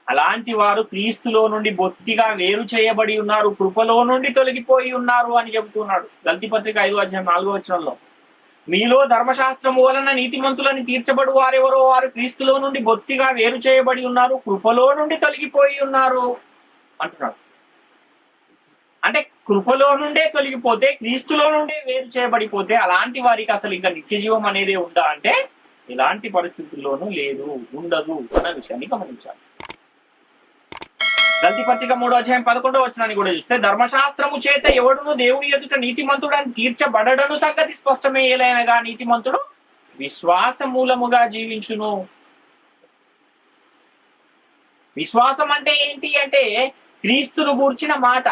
అలాంటి వారు క్రీస్తులో నుండి బొత్తిగా వేరు చేయబడి ఉన్నారు, కృపలో నుండి తొలగిపోయి ఉన్నారు అని చెబుతున్నాడు. గలతీ పత్రిక 5వ అధ్యాయం 4వ వచనంలో, మీలో ధర్మశాస్త్రము వలన నీతిమంతులని తీర్చబడు వారెవరో వారు క్రీస్తులో నుండి బొత్తిగా వేరు చేయబడి ఉన్నారు, కృపలో నుండి తొలగిపోయి ఉన్నారు అంటున్నాడు. అంటే కృపలో నుండే తొలగిపోతే, క్రీస్తులో నుండే వేరు చేయబడిపోతే అలాంటి వారికి అసలు ఇంకా నిత్య జీవం అనేది ఉందా అంటే ఎలాంటి పరిస్థితుల్లోనూ లేదు, ఉండదు అన్న విషయాన్ని గమనించాలి. గలతీ పత్రిక 3వ అధ్యాయం 11వ వచనాన్ని కూడా చూస్తే, ధర్మశాస్త్రము చేత ఎవడును దేవుని ఎదుట నీతిమంతుడని తీర్చబడడను సంగతి స్పష్టమే, ఏలైనగా నీతిమంతుడు విశ్వాస మూలముగా జీవించును. విశ్వాసం అంటే ఏంటి అంటే క్రీస్తును గూర్చిన మాట.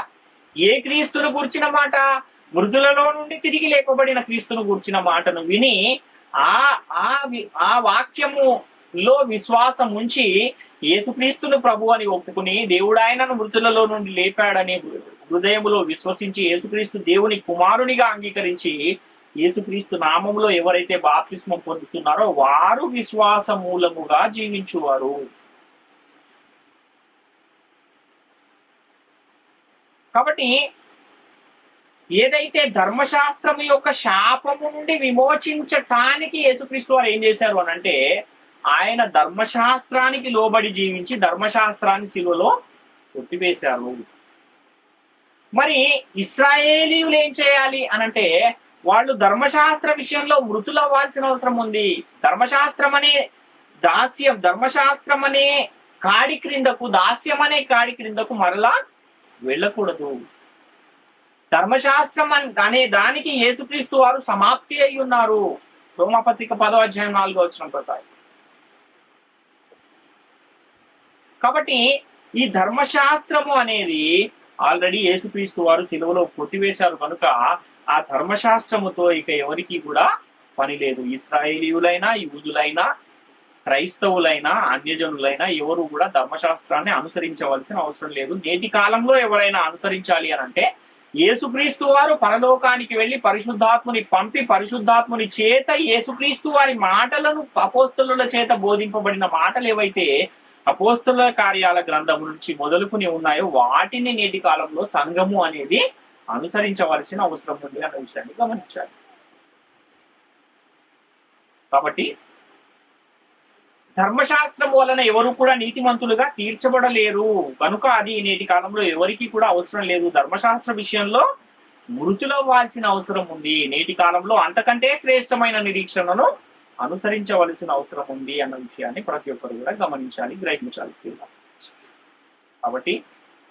ఏ క్రీస్తును గూర్చిన మాట? మృతులలో నుండి తిరిగి లేపబడిన క్రీస్తును గూర్చిన మాటను విని ఆ వాక్యములో విశ్వాసం ఉంచి యేసుక్రీస్తును ప్రభు అని ఒప్పుకుని దేవుడు ఆయనను మృతులలో నుండి లేపాడని హృదయములో విశ్వసించి యేసుక్రీస్తు దేవుని కుమారునిగా అంగీకరించి యేసుక్రీస్తు నామములో ఎవరైతే బాప్తిస్మం పొందుతున్నారో వారు విశ్వాస మూలముగా జీవించువారు. కాబట్టి ఏదైతే ధర్మశాస్త్రము యొక్క శాపము నుండి విమోచించటానికి యేసుక్రీస్తు వారు ఏం చేశారు అని అంటే, ఆయన ధర్మశాస్త్రానికి లోబడి జీవించి ధర్మశాస్త్రాన్ని శిలువలో కొట్టివేశారు. మరి ఇశ్రాయేలీయులు ఏం చేయాలి అనంటే, వాళ్ళు ధర్మశాస్త్ర విషయంలో మృతులవ్వాల్సిన అవసరం ఉంది. ధర్మశాస్త్రం అనే దాస్యం, ధర్మశాస్త్రం అనే కాడి క్రిందకు, దాస్యం అనే కాడి క్రిందకు మరలా వెళ్ళకూడదు. ధర్మశాస్త్రం అనే దానికి యేసుక్రీస్తు వారు సమాప్తి అయి ఉన్నారు. రోమపత్రిక 10వ అధ్యాయం 4వ వచనం ప్రకారం. కాబట్టి ఈ ధర్మశాస్త్రము అనేది ఆల్రెడీ యేసుక్రీస్తు వారు సిలువలో కొట్టివేశారు కనుక ఆ ధర్మశాస్త్రముతో ఇక ఎవరికి కూడా పని లేదు. ఇశ్రాయేలీయులైనా, యూదులైనా, క్రైస్తవులైనా, అన్యజనులైనా ఎవరు కూడా ధర్మశాస్త్రాన్ని అనుసరించవలసిన అవసరం లేదు. నేటి కాలంలో ఎవరైనా అనుసరించాలి అని అంటే యేసుక్రీస్తు వారు పరలోకానికి వెళ్లి పరిశుద్ధాత్ముని పంపి పరిశుద్ధాత్ముని చేత యేసుక్రీస్తు వారి మాటలను అపోస్తలుల చేత బోధింపబడిన మాటలు ఏవైతే అపోస్తలుల కార్యాల గ్రంథం నుంచి మొదలుకుని ఉన్నాయో వాటిని నేటి కాలంలో సంఘము అనేది అనుసరించవలసిన అవసరం ఉంది అన్న విషయాన్ని గమనించాలి. కాబట్టి ధర్మశాస్త్రం వలన ఎవరు కూడా నీతిమంతులుగా తీర్చబడలేరు కనుక అది నేటి కాలంలో ఎవరికి కూడా అవసరం లేదు. ధర్మశాస్త్ర విషయంలో మృతులవ్వాల్సిన అవసరం ఉంది. నేటి కాలంలో అంతకంటే శ్రేష్టమైన నిరీక్షణను అనుసరించవలసిన అవసరం ఉంది అన్న విషయాన్ని ప్రతి ఒక్కరు కూడా గమనించాలి, గ్రహించాలి. కాబట్టి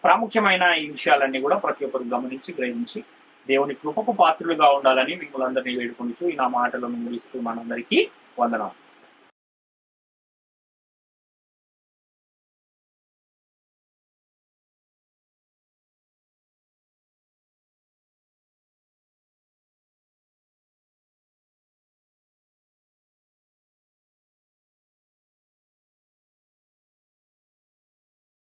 ప్రాముఖ్యమైన ఈ విషయాలన్నీ కూడా ప్రతి ఒక్కరు గమనించి గ్రహించి దేవుని కృపకు పాత్రులుగా ఉండాలని మిమ్మల్ని అందరినీ వేడుకొనిచు ఈ నా మాటలను ముగిస్తూ మనందరికీ వందనాలు.